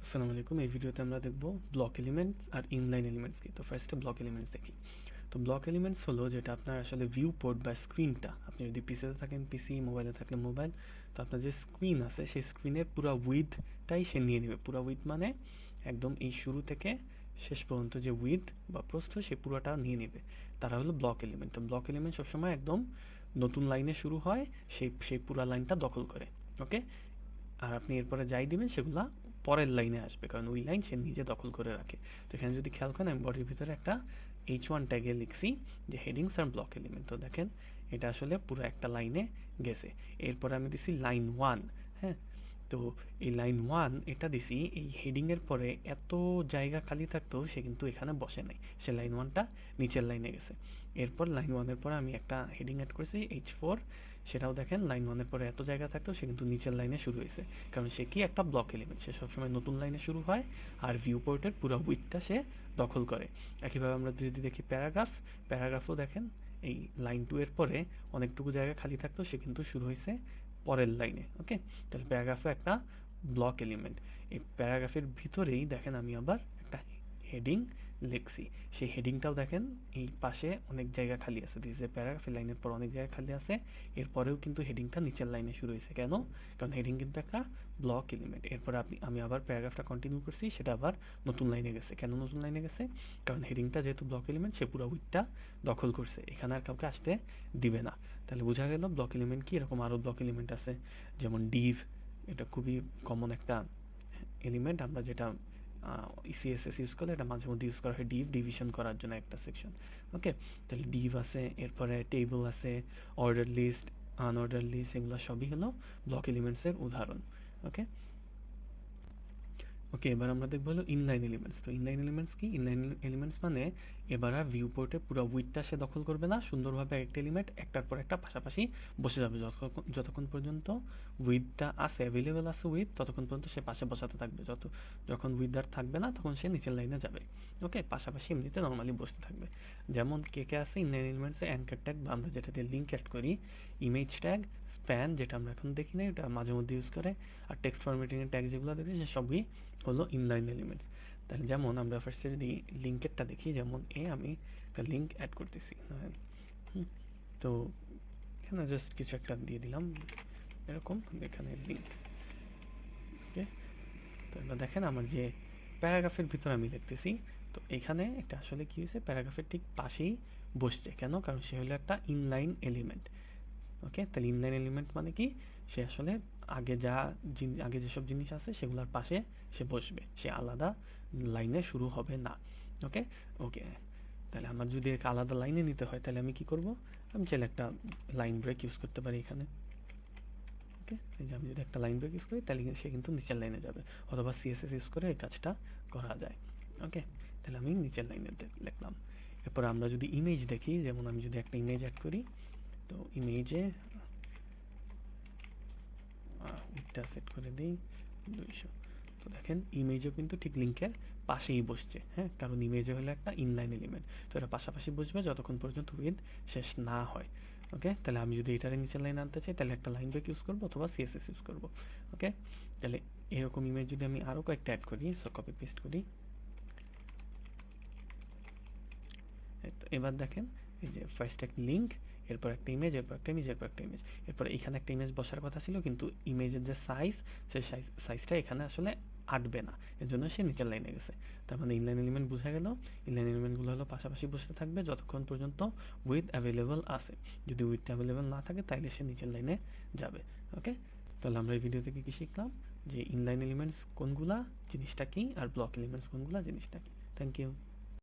আসসালামু আলাইকুম। এই ভিডিওতে আমরা দেখব ব্লক এলিমেন্টস আর ইনলাইন এলিমেন্টস কি। তো ফার্স্টে ব্লক এলিমেন্টস দেখি। তো ব্লক এলিমেন্টস হলো যেটা আপনার আসলে ভিউ পোর্ট বা স্ক্রিনটা, আপনি যদি পিসিতে থাকেন পিসি, মোবাইলে থাকলে মোবাইল, তো আপনার যে স্ক্রিন আছে সেই স্ক্রিনের পুরো উইডথটাই সে নিয়ে নেবে। পুরো উইডথ মানে একদম এই শুরু থেকে শেষ পর্যন্ত যে উইডথ বা প্রস্থ সে পুরোটা নিয়ে নেবে। তারা হলো ব্লক এলিমেন্ট। তো ব্লক এলিমেন্ট সবসময় একদম নতুন লাইনে শুরু হয়, সেই পুরো লাইনটা দখল করে। ওকে, আর আপনি এরপরে যাই দিবেন সেগুলা পরের লাইনে আসবে, কারণ ওই লাইন সে নিজে দখল করে রাখে। তো এখানে যদি খেয়াল করেন আমি বডির ভিতরে একটা H1 ট্যাগে লিখছি যে হেডিংস আর ব্লক এলিমেন্ট। তো দেখেন এটা আসলে পুরো একটা লাইনে গেছে। এরপরে আমি দিছি লাইন 1। হ্যাঁ, তো এই লাইন 1 এটা দিছি, এই হেডিংয়ের পরে এত জায়গা খালি থাকতো সে কিন্তু এখানে বসে নাই, সে লাইন 1টা নিচের লাইনে গেছে। এরপর লাইন 1-এর পরে আমি একটা হেডিং অ্যাড করেছি H4, সেটাও দেখেন লাইন 1-এর পরে এত জায়গা থাকতো সে কিন্তু নিচের লাইনে শুরু হয়েছে, কারণ সে কি একটা ব্লক এলিমেন্ট, সে সবসময় নতুন লাইনে শুরু হয় আর ভিউ পোর্টের পুরো উইডথটা সে দখল করে। একইভাবে আমরা যদি দেখি প্যারাগ্রাফ, প্যারাগ্রাফও দেখেন এই লাইন 2-এর পরে অনেকটুকু জায়গা খালি থাকতো, সে কিন্তু শুরু হয়েছে পরের লাইনে। ওকে, তাহলে প্যারাগ্রাফও একটা ব্লক এলিমেন্ট। এই প্যারাগ্রাফের ভিতরেই দেখেন আমি আবার একটা হেডিং লিখছি, সেই হেডিংটাও দেখেন এই পাশে অনেক জায়গা খালি আছে। দিস এ প্যারাগ্রাফ, এই লাইনের পর অনেক জায়গা খালি আছে, এরপরেও কিন্তু হেডিংটা নিচের লাইনে শুরু হয়েছে। কেন? কারণ হেডিং কিন্তু একটা ব্লক এলিমেন্ট। এরপরে আমি আবার প্যারাগ্রাফটা কন্টিনিউ করছি, সেটা আবার নতুন লাইনে গেছে। কেন নতুন লাইনে গেছে? কারণ হেডিংটা যেহেতু ব্লক এলিমেন্ট সে পুরো উইডথটা দখল করছে, এখানে আর কাউকে আসতে দিবে না। তাহলে বোঝা গেল ব্লক এলিমেন্ট কি। এরকম আরও ব্লক এলিমেন্ট আছে, যেমন ডিভ, এটা খুবই কমন একটা এলিমেন্ট, আমরা যেটা সিএসএস ইউজ করলে এটা মাঝে মধ্যে ইউজ করা হয় ডিভিশন করার জন্য একটা সেকশন। ওকে, তাহলে ডিভ আছে, এরপরে টেবিল আছে, অর্ডার লিস্ট, আনঅর্ডার লিস্ট, এগুলো সবই হলো ব্লক এলিমেন্টসের উদাহরণ। ওকে ওকে, এবার আমরা দেখবো হলো ইনলাইন এলিমেন্টস। তো ইনলাইন এলিমেন্টস কি? ইনলাইন এলিমেন্টস মানে এবার আর ভিউ পোর্টে পুরো উইডথটা সে দখল করবে না, সুন্দরভাবে একটা এলিমেন্ট একটার পর একটা পাশাপাশি বসে যাবে। যতক্ষণ পর্যন্ত উইডথটা আছে, অ্যাভেলেবেল আছে উইডথ, ততক্ষণ পর্যন্ত সে পাশে বসাতে থাকবে। যখন উইডথ আর থাকবে না তখন সে নিচের লাইনে যাবে। ওকে, পাশাপাশি এমনিতে নর্মালি বসতে থাকবে। যেমন কে কে আছে ইনলাইন এলিমেন্টসে? অ্যাঙ্কার ট্যাগ, বা আমরা যেটা দিয়ে লিঙ্ক অ্যাড করি, ইমেজ ট্যাগ, স্প্যান যেটা আমরা এখন দেখি না, এটা মাঝে মধ্যে ইউজ করে, আর টেক্সট ফরম্যাটিংয়ের ট্যাগ যেগুলো দেখছি সে সবই হলো ইনলাইন এলিমেন্টস। তাহলে যেমন আমরা ফার্স্টে যদি লিঙ্কেরটা দেখি, যেমন আমি একটা লিঙ্ক অ্যাড করতেছি। তো এখানে জাস্ট কিছু একটা দিয়ে দিলাম এরকম, এখানে লিঙ্ক। ওকে, তো এবার দেখেন আমার যে প্যারাগ্রাফের ভিতরে আমি লিখতেছি, তো এখানে এটা আসলে কি হয়েছে, প্যারাগ্রাফের ঠিক পাশেই বসছে। কেন? কারণ সে হলো একটা ইনলাইন এলিমেন্ট। ওকে, তাহলে ইনলাইন এলিমেন্ট মানে কি, সে আসলে আগে যেসব জিনিস আছে সেগুলোর পাশে সে বসবে, সে আলাদা লাইনে শুরু হবে না। ওকে ওকে, তাহলে আমার যদি একে আলাদা লাইনে নিতে হয় তাহলে আমি কি করব? আমি চাইলে একটা লাইন ব্রেক ইউজ করতে পারি এখানে। ওকে, এই যে আমি যদি একটা লাইন ব্রেক ইউজ করি তাহলে সে কিন্তু নিচের লাইনে যাবে, অথবা সিএসএস ইউজ করে এই কাজটা করা যায়। ওকে, তাহলে আমি নিচের লাইনে লিখলাম। এরপর আমরা যদি ইমেজ দেখি, যেমন আমি যদি একটা ইমেজ অ্যাড করি, তো ইমেজে উইডথটা সেট করে দিই 200। তো দেখেন ইমেজও কিন্তু ঠিক লিঙ্কের পাশেই বসছে। হ্যাঁ, কারণ ইমেজও হলো একটা ইনলাইন এলিমেন্ট, তো এটা পাশাপাশি বসবে যতক্ষণ পর্যন্ত উইডথ শেষ না হয়। ওকে, তাহলে আমি যদি এটারে নিচের লাইন আনতে চাই তাহলে একটা লাইন ব্রেক ইউজ করবো অথবা সিএসএস ইউজ করবো। ওকে, তাহলে এরকম ইমেজ যদি আমি আরও কয়েকটা অ্যাড করি, সো কপি পেস্ট করি। এবার দেখেন এই যে ফার্স্ট একটা লিঙ্ক, এরপর একটা ইমেজ, এরপর একটা ইমেজ, এরপর একটা ইমেজ, এরপর এখানে একটা ইমেজ বসার কথা ছিল, কিন্তু ইমেজের যে সাইজ, সেই সাইজটা এখানে আসলে আটবে না, এর জন্য সে নিচের লাইনে গেছে। তার মানে ইনলাইন এলিমেন্ট বোঝা গেল। ইনলাইন এলিমেন্টগুলো হলো পাশাপাশি বসতে থাকবে যতক্ষণ পর্যন্ত উইথ অ্যাভেলেবল আছে। যদি উইথ অ্যাভেলেবল না থাকে তাহলে সে নিচের লাইনে যাবে। ওকে, তাহলে আমরা এই ভিডিও থেকে কি শিখলাম, যে ইনলাইন এলিমেন্টস কোনগুলা, জিনিসটা কি, আর ব্লক এলিমেন্টস কোনগুলা, জিনিসটা কি। Thank you.